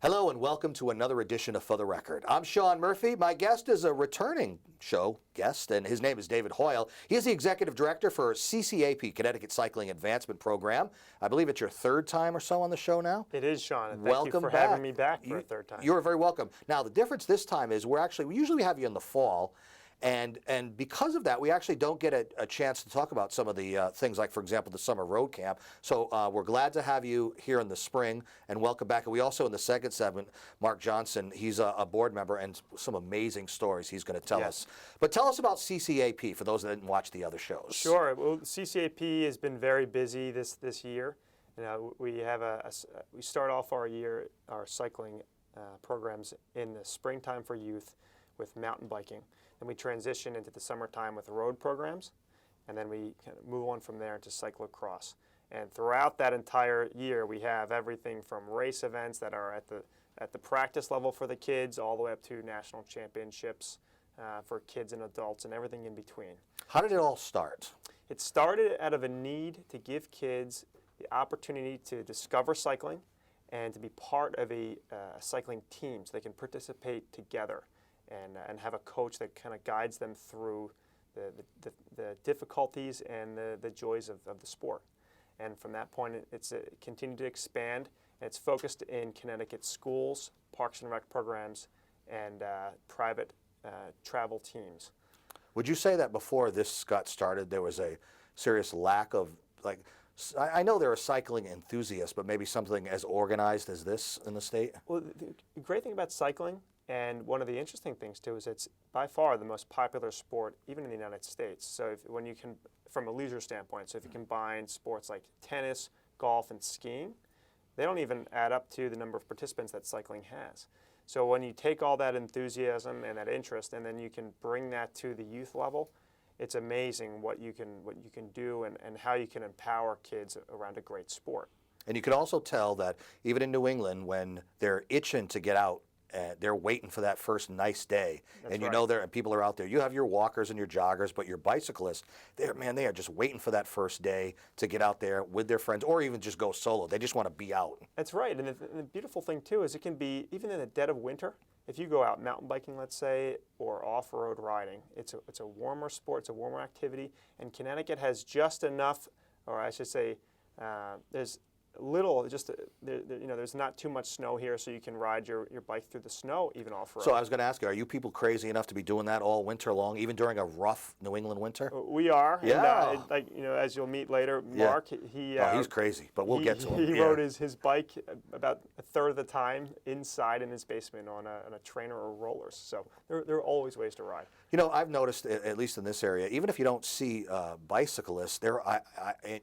Hello and welcome to another edition of For the Record. I'm Sean Murphy. My guest is a returning show guest, and his name is David Hoyle. He is the Executive Director for CCAP, Connecticut Cycling Advancement Program. I believe it's your third time or so on the show now? It is, Sean, and Welcome thank you for back. having me back for a third time. You're very welcome. Now, the difference this time is we usually have you in the fall, and because of that, we actually don't get a chance to talk about some of the things like, for example, the summer road camp. So we're glad to have you here in the spring, and welcome back. And we also, in the second segment, Mark Johnson, he's a board member, and some amazing stories he's going to tell us. But tell us about CCAP for those that didn't watch the other shows. Sure. Well, CCAP has been very busy this year. You know, we have we start off our cycling programs in the springtime for youth with mountain biking. Then we transition into the summertime with road programs, and then we kind of move on from there into cyclocross. And throughout that entire year, we have everything from race events that are at the practice level for the kids, all the way up to national championships for kids and adults, and everything in between. How did it all start? It started out of a need to give kids the opportunity to discover cycling and to be part of a cycling team so they can participate together and have a coach that kind of guides them through the difficulties and the joys of the sport. And from that point, it's continued to expand. And it's focused in Connecticut schools, parks and rec programs, and private travel teams. Would you say that before this got started, there was a serious lack of, like, I know there are cycling enthusiasts, but maybe something as organized as this in the state? Well, the great thing about cycling, and one of the interesting things too, is it's by far the most popular sport, even in the United States. So when you can, from a leisure standpoint, so if you combine sports like tennis, golf, and skiing, they don't even add up to the number of participants that cycling has. So when you take all that enthusiasm and that interest, and then you can bring that to the youth level, it's amazing what you can do and how you can empower kids around a great sport. And you can also tell that even in New England, when they're itching to get out, they're waiting for that first nice day. That's and you right. know and people are out there. You have your walkers and your joggers, but your bicyclists, they are just waiting for that first day to get out there with their friends, or even just go solo. They just want to be out. That's right. And the beautiful thing too is it can be, even in the dead of winter, if you go out mountain biking, let's say, or off-road riding, it's a warmer sport, it's a warmer activity, and Connecticut has just enough, or I should say, there's little, there's not too much snow here, so you can ride your bike through the snow, even off-road. So I was going to ask you, are you people crazy enough to be doing that all winter long, even during a rough New England winter? We are. Yeah. And, as you'll meet later, Mark, he's crazy, but we'll get to him. He rode his bike about a third of the time inside in his basement on a trainer or rollers. So there are always ways to ride. You know, I've noticed, at least in this area, even if you don't see bicyclists,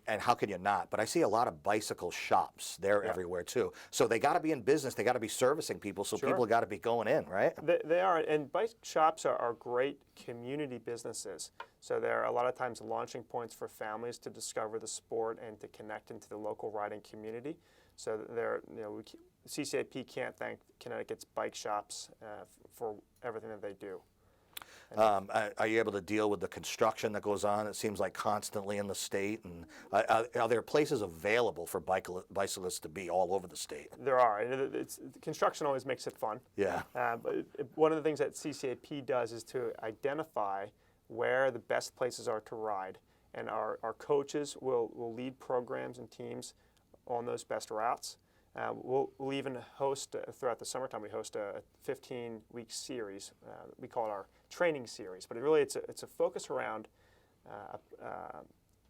and how can you not? But I see a lot of bicycle shops. They're everywhere too. So they got to be in business. They got to be servicing people. So people got to be going in, right? They are, and bike shops are great community businesses. So they're a lot of times launching points for families to discover the sport and to connect into the local riding community. So CCAP can't thank Connecticut's bike shops for everything that they do. Are you able to deal with the construction that goes on? It seems like constantly in the state. And are there places available for bicyclists to be all over the state? There are. And construction always makes it fun. Yeah. But one of the things that CCAP does is to identify where the best places are to ride. And our coaches will lead programs and teams on those best routes. We'll even host, throughout the summertime, we host a 15-week series. We call it our training series, but it's a focus around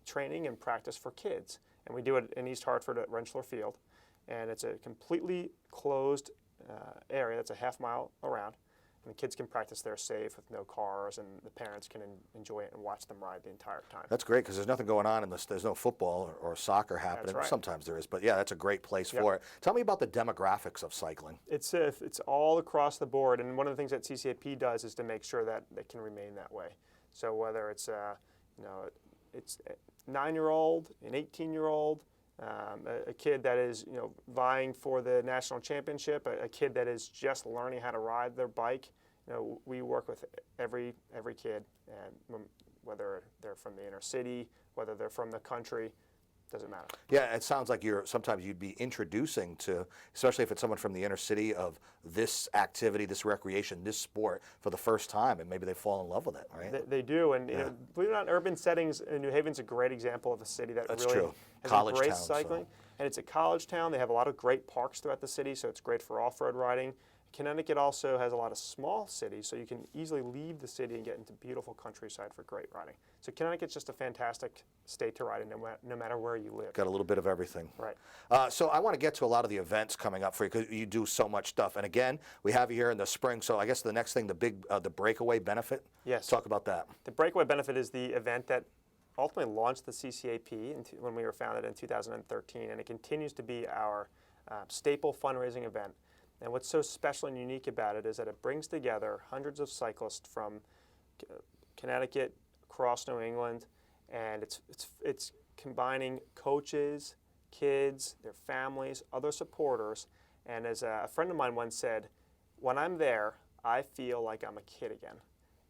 training and practice for kids. And we do it in East Hartford at Rentschler Field. And it's a completely closed area that's a half mile around. And the kids can practice there safe with no cars, and the parents can enjoy it and watch them ride the entire time. That's great, because there's nothing going on in this. There's no football or soccer happening. That's right. Sometimes there is, but yeah, that's a great place for it. Tell me about the demographics of cycling. It's all across the board, and one of the things that CCAP does is to make sure that it can remain that way. So whether it's it's a 9-year-old, an 18-year-old, a kid that is vying for the national championship, a kid that is just learning how to ride their bike. We work with every kid, and whether they're from the inner city, whether they're from the country, doesn't matter. Yeah, it sounds like sometimes you'd be introducing to, especially if it's someone from the inner city, of this activity, this recreation, this sport for the first time, and maybe they fall in love with it, right? They do, and you know, believe it or not, urban settings, New Haven's a great example of a city that That's really true. has College embraced town, so- cycling. And it's a college town. They have a lot of great parks throughout the city, so it's great for off-road riding. Connecticut also has a lot of small cities, so you can easily leave the city and get into beautiful countryside for great riding. So Connecticut's just a fantastic state to ride in, no matter where you live. Got a little bit of everything. Right. So I want to get to a lot of the events coming up for you because you do so much stuff. And again, we have you here in the spring. So I guess the next thing, the breakaway benefit. Yes. Talk about that. The breakaway benefit is the event that ultimately launched the CCAP when we were founded in 2013, and it continues to be our staple fundraising event. And what's so special and unique about it is that it brings together hundreds of cyclists from Connecticut, across New England, and it's combining coaches, kids, their families, other supporters. And as a friend of mine once said, when I'm there, I feel like I'm a kid again.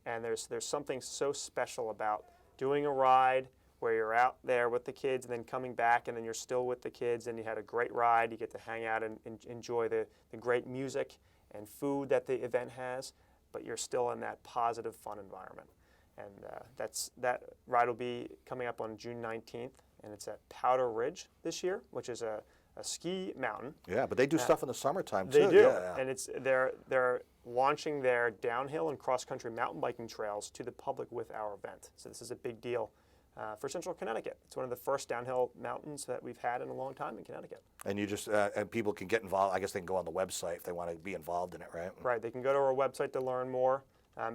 And there's something so special about doing a ride where you're out there with the kids and then coming back and then you're still with the kids and you had a great ride. You get to hang out and enjoy the great music and food that the event has, but you're still in that positive, fun environment. And that ride will be coming up on June 19th, and it's at Powder Ridge this year, which is a ski mountain. Yeah, but they do stuff in the summertime too. They do, Yeah. and they're launching their downhill and cross-country mountain biking trails to the public with our event. So this is a big deal for Central Connecticut. It's one of the first downhill mountains that we've had in a long time in Connecticut. And you just and people can get involved. I guess they can go on the website if they want to be involved in it, right? Right. They can go to our website to learn more.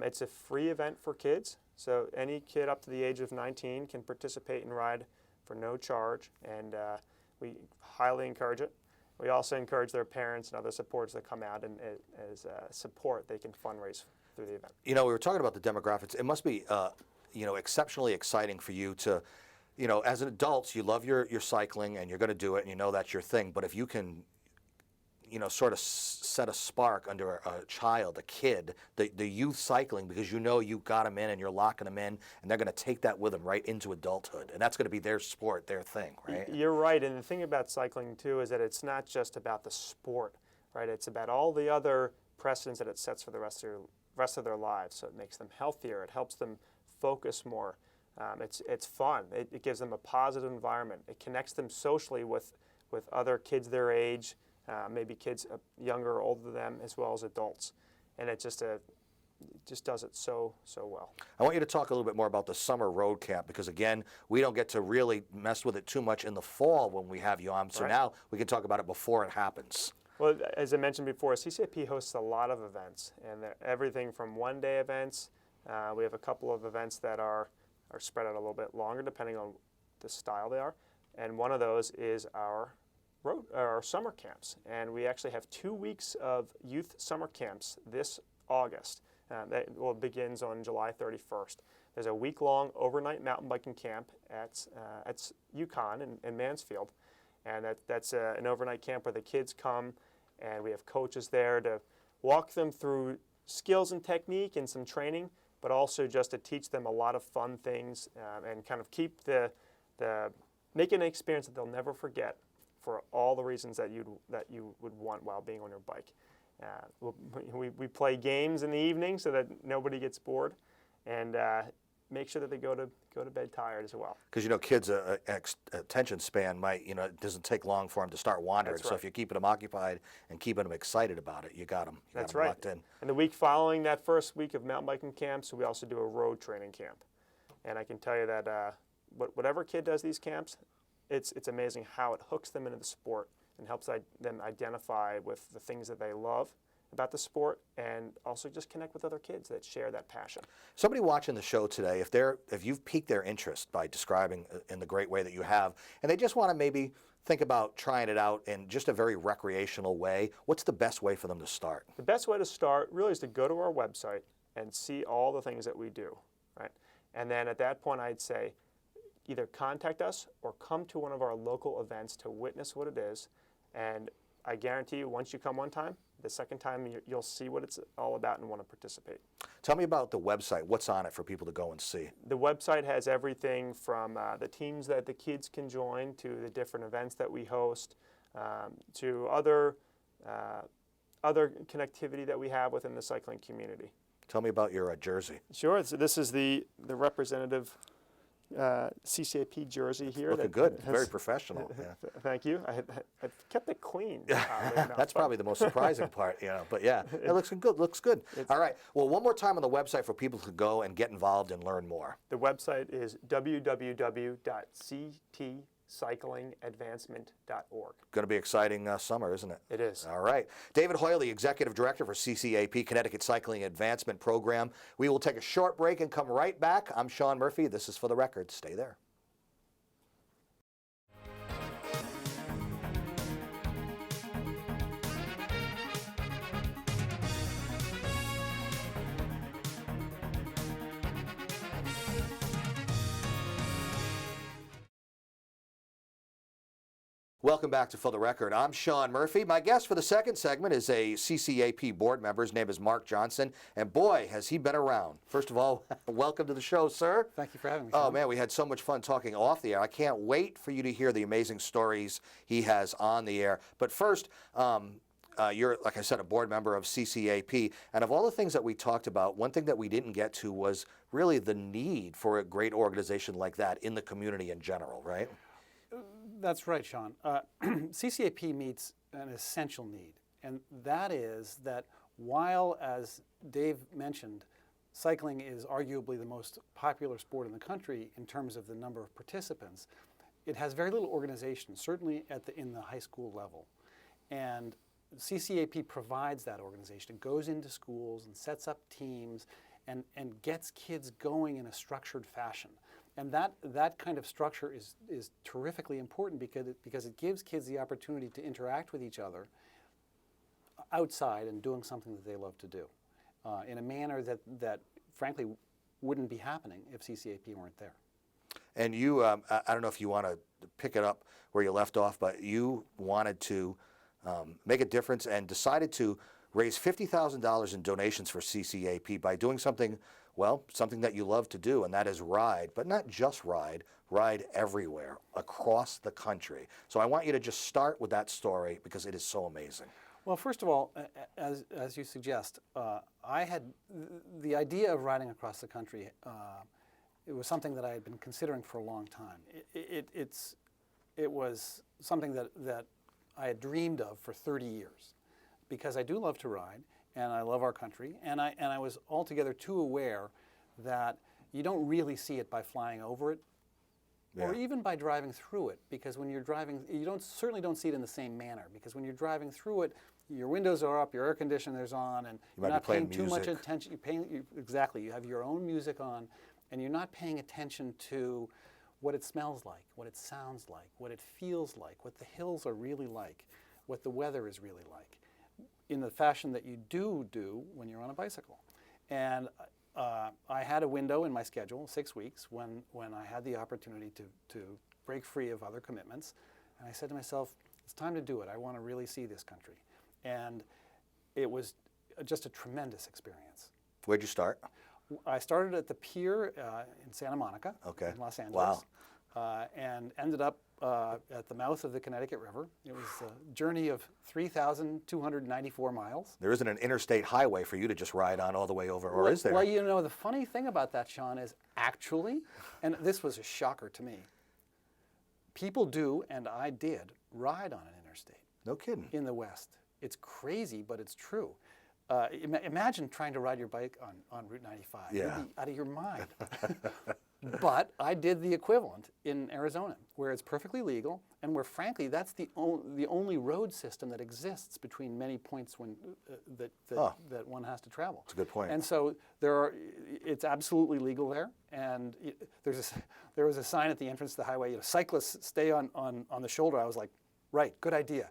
It's a free event for kids, so any kid up to the age of 19 can participate and ride for no charge, and we highly encourage it. We also encourage their parents and other supporters that come out, and as support, they can fundraise through the event. You know, we were talking about the demographics. It must be, exceptionally exciting for you to, as an adult, you love your cycling and you're going to do it and you know that's your thing. But if you can, sort of set a spark under a child, a kid, the youth cycling, because you got them in and you're locking them in, and they're going to take that with them right into adulthood, and that's going to be their sport, their thing, right? You're right, and the thing about cycling too is that it's not just about the sport, right? It's about all the other precedents that it sets for the rest of their lives. So it makes them healthier. It helps them focus more. It's fun. It gives them a positive environment. It connects them socially with other kids their age. Maybe kids younger or older than them, as well as adults, and it just does it so well. I want you to talk a little bit more about the summer road camp, because again, we don't get to really mess with it too much in the fall when we have you on. So Right. now we can talk about it before it happens. Well, as I mentioned before, CCAP hosts a lot of events, and they're everything from one-day events. We have a couple of events that are spread out a little bit longer, depending on the style they are, and one of those is our summer camps, and we actually have 2 weeks of youth summer camps this August. That begins on July 31st. There's a week-long overnight mountain biking camp at UConn in Mansfield, and that's an overnight camp where the kids come, and we have coaches there to walk them through skills and technique and some training, but also just to teach them a lot of fun things and kind of keep make it an experience that they'll never forget, for all the reasons that you would want while being on your bike. We play games in the evening so that nobody gets bored, and make sure that they go to bed tired as well. Because kids' attention span might, it doesn't take long for them to start wandering. That's So right. if you're keeping them occupied and keeping them excited about it, you got them. That's right. Locked in. And the week following that first week of mountain biking camps, we also do a road training camp. And I can tell you that whatever kid does these camps, it's amazing how it hooks them into the sport and helps them identify with the things that they love about the sport, and also just connect with other kids that share that passion. Somebody watching the show today, if you've piqued their interest by describing in the great way that you have, and they just want to maybe think about trying it out in just a very recreational way, what's the best way for them to start? The best way to start really is to go to our website and see all the things that we do, right? And then at that point, I'd say either contact us or come to one of our local events to witness what it is. And I guarantee you, once you come one time, the second time you'll see what it's all about and want to participate. Tell me about the website. What's on it for people to go and see? The website has everything from the teams that the kids can join to the different events that we host, to other connectivity that we have within the cycling community. Tell me about your jersey. Sure. So this is the representative CCAP jersey here. Looking good. Very professional. Yeah. Thank you. I've kept it clean. That's probably the most surprising part, But yeah, it looks good. Looks good. All right. Well, one more time on the website for people to go and get involved and learn more. The website is www.ctcyclingadvancement.org. Going to be exciting summer, isn't it? It is. All right. David Hoyle, Executive Director for CCAP, Connecticut Cycling Advancement Program. We will take a short break and come right back. I'm Sean Murphy. This is For the Record. Stay there. Welcome back to For the Record. I'm Sean Murphy. My guest for the second segment is a CCAP board member. His name is Mark Johnson, and boy, has he been around. First of all, welcome to the show, sir. Thank you for having me, Oh, Sean. man, we had so much fun talking off the air. I can't wait for you to hear the amazing stories he has on the air. But first, you're, like I said, a board member of CCAP, and of all the things that we talked about, one thing that we didn't get to was really the need for a great organization like that in the community in general, right? That's right, Sean. CCAP meets an essential need, and that is that while, as Dave mentioned, cycling is arguably the most popular sport in the country in terms of the number of participants, it has very little organization, certainly in the high school level. And CCAP provides that organization. It goes into schools and sets up teams and gets kids going in a structured fashion. And that kind of structure is terrifically important because it gives kids the opportunity to interact with each other outside and doing something that they love to do in a manner that frankly wouldn't be happening if CCAP weren't there. And you, I don't know if you want to pick it up where you left off, but you wanted to make a difference and decided to raise $50,000 in donations for CCAP by doing something, well, something that you love to do, and that is ride, but not just ride everywhere, across the country. So I want you to just start with that story because it is so amazing. Well, first of all, as you suggest, I had the idea of riding across the country. It was something that I had been considering for a long time. It was something that I had dreamed of for 30 years because I do love to ride and I love our country, and I was altogether too aware that you don't really see it by flying over it or even by driving through it, because when you're driving, you certainly don't see it in the same manner, because when you're driving through it, your windows are up, your air conditioner's on, and you're not paying too much attention. Exactly, you have your own music on, and you're not paying attention to what it smells like, what it sounds like, what it feels like, what the hills are really like, what the weather is really like, in the fashion that you do when you're on a bicycle. And I had a window in my schedule, 6 weeks, when I had the opportunity to break free of other commitments. And I said to myself, it's time to do it. I want to really see this country. And it was just a tremendous experience. Where'd you start? I started at the pier in Santa Monica, in Los Angeles, and ended up at the mouth of the Connecticut River. It was a journey of 3,294 miles. There isn't an interstate highway for you to just ride on all the way over, or is there? Well, you know, the funny thing about that, Sean, is actually, and this was a shocker to me, people do, and I did, ride on an interstate. No kidding. In the West. It's crazy, but it's true. Imagine trying to ride your bike on Route 95. Yeah. You'd be out of your mind. But I did the equivalent in Arizona, where it's perfectly legal, and where, frankly, that's the only road system that exists between many points that one has to travel. That's a good point. And so it's absolutely legal there. And there was a sign at the entrance to the highway, cyclists stay on the shoulder. I was like, right, good idea.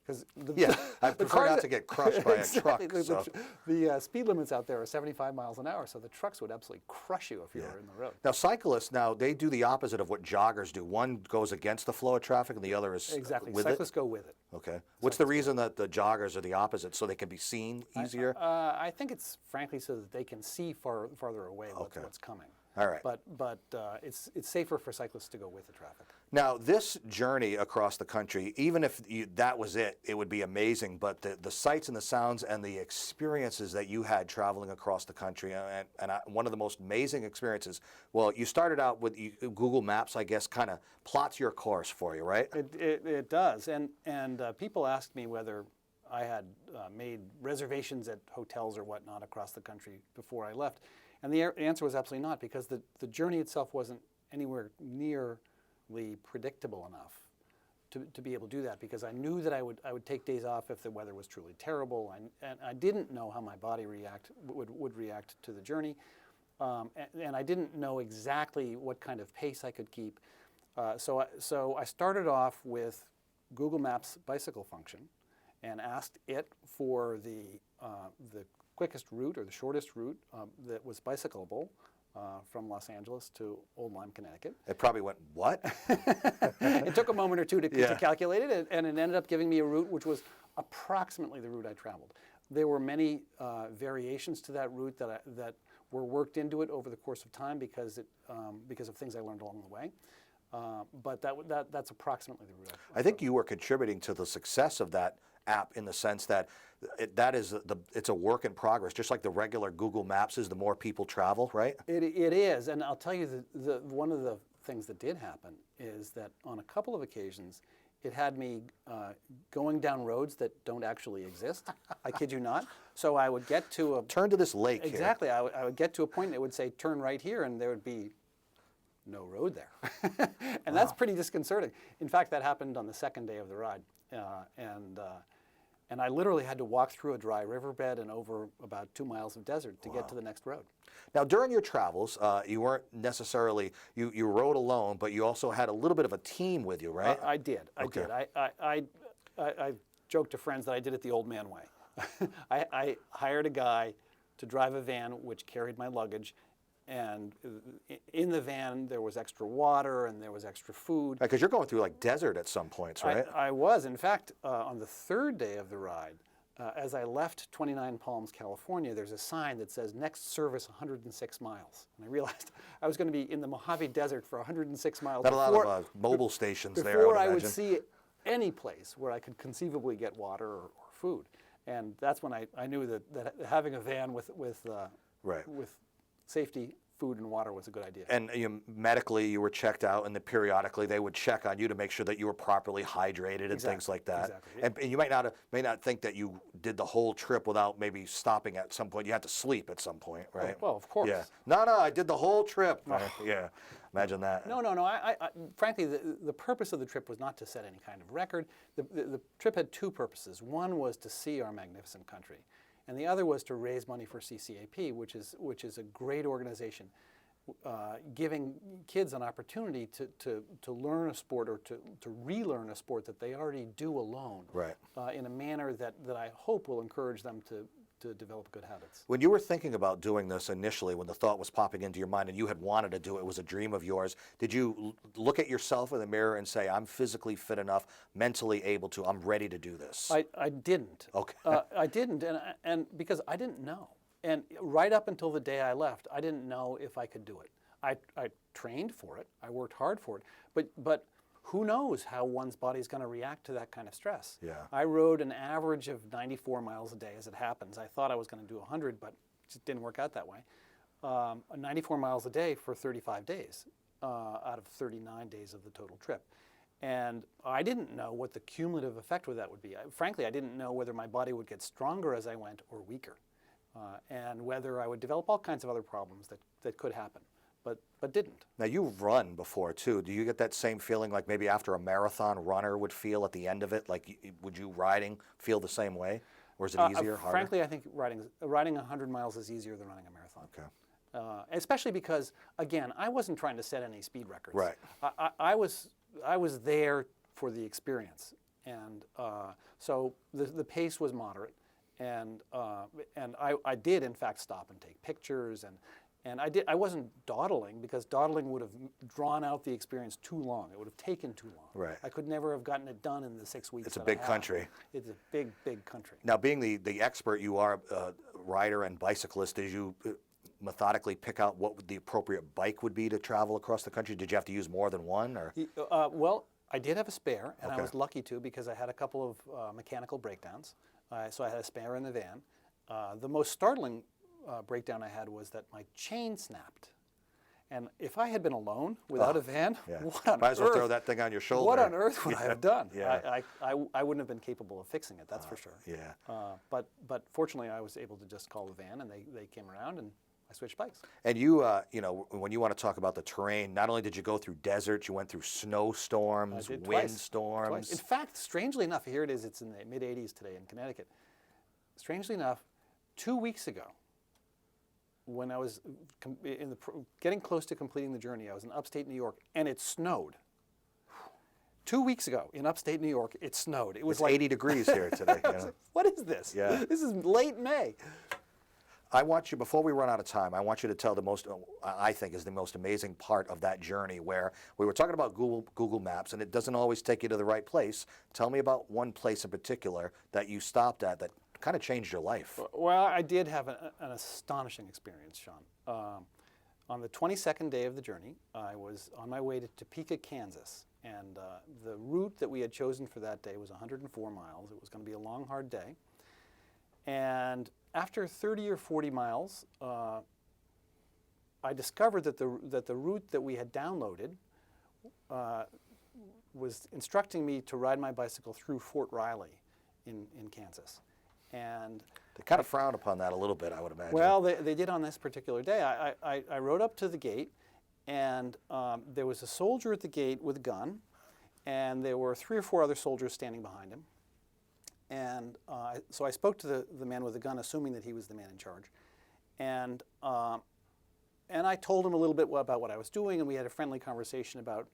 because Yeah, I prefer not to get crushed by a truck. Exactly. So. The speed limits out there are 75 miles an hour, so the trucks would absolutely crush you if you were in the road. Now, cyclists, they do the opposite of what joggers do. One goes against the flow of traffic and the other is Exactly. with Cyclists go with it. Okay. What's the reason that the joggers are the opposite, so they can be seen easier? I think it's frankly so that they can see farther away what's coming. All right. But it's safer for cyclists to go with the traffic. Now, this journey across the country, even if that was it, it would be amazing. But the sights and the sounds and the experiences that you had traveling across the country, one of the most amazing experiences, well, you started out with Google Maps, I guess, kind of plots your course for you, right? It does. And people asked me whether I had made reservations at hotels or whatnot across the country before I left. And the answer was absolutely not, because the journey itself wasn't anywhere nearly predictable enough to be able to do that, because I knew that I would take days off if the weather was truly terrible, and I didn't know how my body would react to the journey, and I didn't know exactly what kind of pace I could keep. So I started off with Google Maps bicycle function, and asked it for the quickest route or the shortest route that was bicyclable from Los Angeles to Old Lyme, Connecticut. It probably went, what? It took a moment or two to calculate it, and it ended up giving me a route which was approximately the route I traveled. There were many variations to that route that were worked into it over the course of time because of things I learned along the way. But that's approximately the route. I think you were contributing to the success of that app in the sense that it's a work in progress, just like the regular Google Maps is. The more people travel, right? It is, and I'll tell you one of the things that did happen is that on a couple of occasions, it had me going down roads that don't actually exist. I kid you not. So I would get to a turn to this lake. Exactly. I would get to a point that would say turn right here, and there would be no road there. And that's pretty disconcerting. In fact, that happened on the second day of the ride, and I literally had to walk through a dry riverbed and over about 2 miles of desert to get to the next road. Now, during your travels, you weren't necessarily, you rode alone, but you also had a little bit of a team with you, right? I did. I joked to friends that I did it the old man way. I hired a guy to drive a van which carried my luggage, and in the van there was extra water and there was extra food. Because you're going through like desert at some points, right? I was. In fact, on the third day of the ride, as I left 29 Palms, California, there's a sign that says next service 106 miles. And I realized I was going to be in the Mojave Desert for 106 miles. Not a lot of mobile stations there, before I would see any place where I could conceivably get water or food. And that's when I knew that having a van with safety, food, and water was a good idea. And medically, you were checked out, and periodically they would check on you to make sure that you were properly hydrated and things like that. Exactly. And you may not think that you did the whole trip without maybe stopping at some point. You had to sleep at some point, right? Oh, well, of course. Yeah. No, I did the whole trip. Yeah. Imagine that. No. I frankly, the purpose of the trip was not to set any kind of record. The trip had two purposes. One was to see our magnificent country, and the other was to raise money for CCAP, which is a great organization, giving kids an opportunity to learn a sport or to relearn a sport that they already do alone, in a manner that I hope will encourage them to develop good habits. When you were thinking about doing this initially, when the thought was popping into your mind and you had wanted to do it, it was a dream of yours, did you look at yourself in the mirror and say, I'm physically fit enough, mentally able to, I'm ready to do this? I didn't. Okay. I didn't, and because I didn't know. And right up until the day I left, I didn't know if I could do it. I trained for it. I worked hard for it. But who knows how one's body's going to react to that kind of stress? Yeah. I rode an average of 94 miles a day as it happens. I thought I was going to do 100, but it just didn't work out that way. 94 miles a day for 35 days out of 39 days of the total trip. And I didn't know what the cumulative effect of that would be. Frankly, I didn't know whether my body would get stronger as I went or weaker, and whether I would develop all kinds of other problems that could happen. But didn't. Now, you've run before, too. Do you get that same feeling like maybe after a marathon runner would feel at the end of it? Like, would you riding feel the same way? Or is it easier, harder? Frankly, I think riding 100 miles is easier than running a marathon. Okay. Especially because, again, I wasn't trying to set any speed records. Right. I was there for the experience. And so the pace was moderate, and I did in fact stop and take pictures, and I wasn't dawdling, because dawdling would have drawn out the experience too long. It would have taken too long. Right. I could never have gotten it done in the 6 weeks. It's a that big I have. country. It's a big, big country. Now, being the expert you are, rider and bicyclist, did you methodically pick out what the appropriate bike would be to travel across the country? Did you have to use more than one? Or? Well, I did have a spare, and Okay. I was lucky to, because I had a couple of mechanical breakdowns. So I had a spare in the van. The most startling breakdown I had was that my chain snapped. And if I had been alone without a van, Yeah. what on Might as well earth? throw that thing on your shoulder. What on earth would I have done? Yeah. I wouldn't have been capable of fixing it, that's for sure. Yeah. But fortunately, I was able to just call the van, and they came around, and I switched bikes. And you, when you want to talk about the terrain, not only did you go through deserts, you went through snowstorms, I did windstorms. twice. In fact, strangely enough, here it is. It's in the mid-80s today in Connecticut. Strangely enough, 2 weeks ago, when I was getting close to completing the journey, I was in upstate New York, and it snowed. 2 weeks ago in upstate New York, it snowed. It was It's like 80 degrees here today. I was like, what is this? Yeah. This is late May. I want you, before we run out of time, I want you to tell the most, I think is the most amazing part of that journey, where we were talking about Google Maps, and it doesn't always take you to the right place. Tell me about one place in particular that you stopped at that kind of changed your life. Well, I did have an astonishing experience, Sean. On the 22nd day of the journey, I was on my way to Topeka, Kansas, and the route that we had chosen for that day was 104 miles. It was going to be a long, hard day. And after 30 or 40 miles, I discovered that the route that we had downloaded was instructing me to ride my bicycle through Fort Riley in Kansas. And They kind of frown upon that a little bit, I would imagine. well, they did on this particular day. I rode up to the gate, and there was a soldier at the gate with a gun, and there were 3 or 4 other soldiers standing behind him. And so I spoke to the man with the gun, assuming that he was the man in charge. And I told him a little bit about what I was doing, and we had a friendly conversation about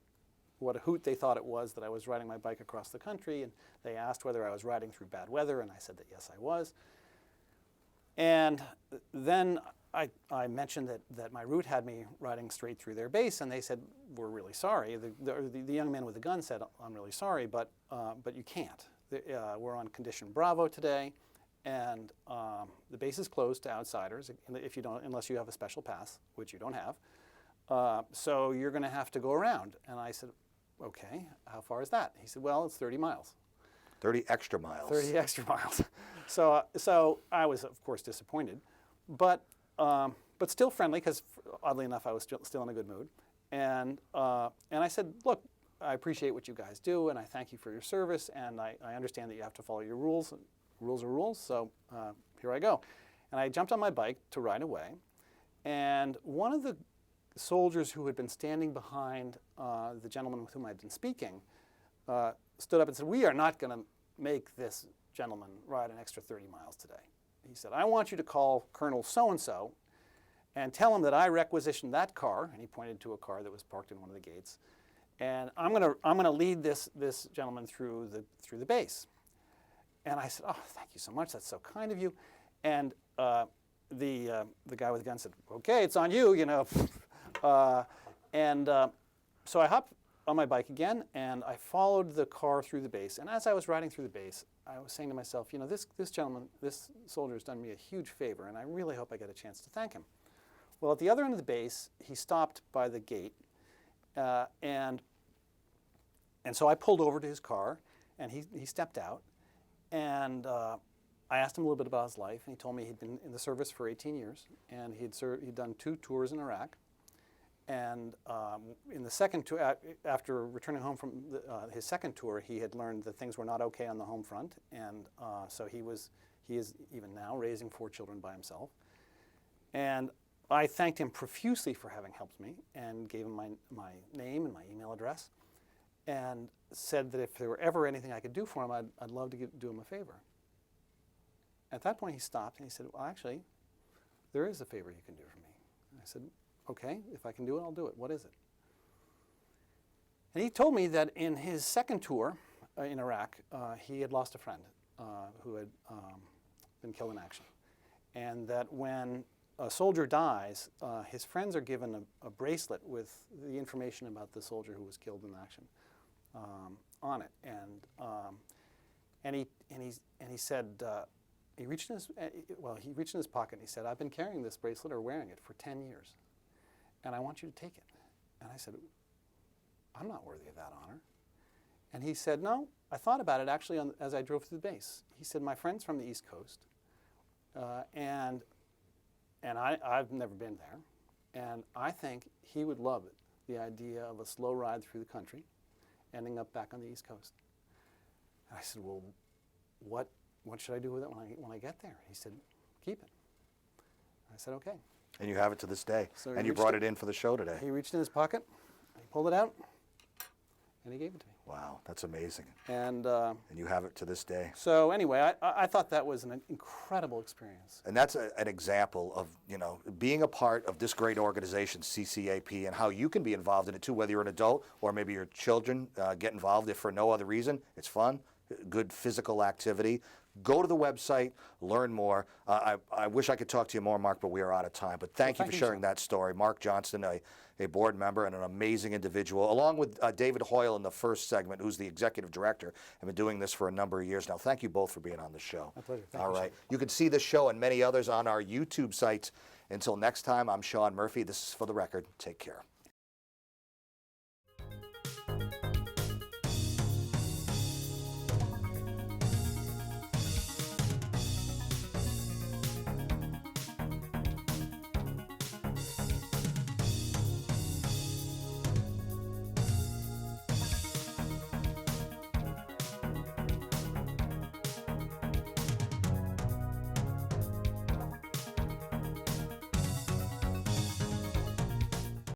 what a hoot they thought it was that I was riding my bike across the country. And they asked whether I was riding through bad weather, and I said that yes, I was. And then I mentioned that my route had me riding straight through their base, and they said, we're really sorry. The young man with the gun said, I'm really sorry, but you can't. We're on condition Bravo today, and the base is closed to outsiders unless you have a special pass, which you don't have. So you're going to have to go around. And I said, okay, how far is that? He said, well, it's 30 miles. 30 extra miles. 30 extra miles. So I was, of course, disappointed, but still friendly, because oddly enough, I was still in a good mood. And I said, look, I appreciate what you guys do, and I thank you for your service, and I understand that you have to follow your rules. Rules are rules, so here I go. And I jumped on my bike to ride away, and one of the soldiers who had been standing behind the gentleman with whom I'd been speaking stood up and said, we are not going to make this gentleman ride an extra 30 miles today. He said, I want you to call Colonel so-and-so and tell him that I requisitioned that car, and he pointed to a car that was parked in one of the gates, and I'm gonna lead this gentleman through the base. And I said, oh, thank you so much. That's so kind of you. And the guy with the gun said, okay, it's on you, you know. So I hopped on my bike again, and I followed the car through the base. And as I was riding through the base, I was saying to myself, you know, this gentleman, this soldier has done me a huge favor, and I really hope I get a chance to thank him. Well, at the other end of the base, he stopped by the gate. And so I pulled over to his car, and he stepped out, and I asked him a little bit about his life, and he told me he'd been in the service for 18 years, and he'd done 2 tours in Iraq, and in the second tour, after returning home from his second tour, he had learned that things were not okay on the home front, and so he is even now raising 4 children by himself, and I thanked him profusely for having helped me, and gave him my name and my email address, and said that if there were ever anything I could do for him, I'd love to do him a favor. At that point, he stopped, and he said, well, actually, there is a favor you can do for me. And I said, okay, if I can do it, I'll do it. What is it? And he told me that in his second tour, in Iraq, he had lost a friend who had been killed in action. And that when a soldier dies, his friends are given a bracelet with the information about the soldier who was killed in action on it. And he said, he reached in his pocket and he said, "I've been carrying this bracelet or wearing it for 10 years, and I want you to take it." And I said, "I'm not worthy of that honor." And he said, "No, I thought about it actually as I drove through the base." He said, "My friend's from the East Coast, and I've never been there, and I think he would love it, the idea of a slow ride through the country, ending up back on the East Coast." And I said, "Well, what should I do with it when I get there?" He said, "Keep it." I said, "Okay." And you have it to this day. So he And you reached brought it in for the show today. He reached in his pocket, he pulled it out, and he gave it to me. Wow, that's amazing. And And you have it to this day. so anyway, I thought that was an incredible experience. And that's an example of, you know, being a part of this great organization, CCAP, and how you can be involved in it too, whether you're an adult or maybe your children get involved if for no other reason. It's fun, good physical activity. Go to the website, learn more. I wish I could talk to you more, Mark, but we are out of time. But thank you for sharing that story. Mark Johnston, a board member and an amazing individual, along with David Hoyle in the first segment, who's the executive director, have been doing this for a number of years now. Thank you both for being on the show. My pleasure. Thank All you, right. Sean. You can see this show and many others on our YouTube sites. Until next time, I'm Sean Murphy. This is For the Record. Take care.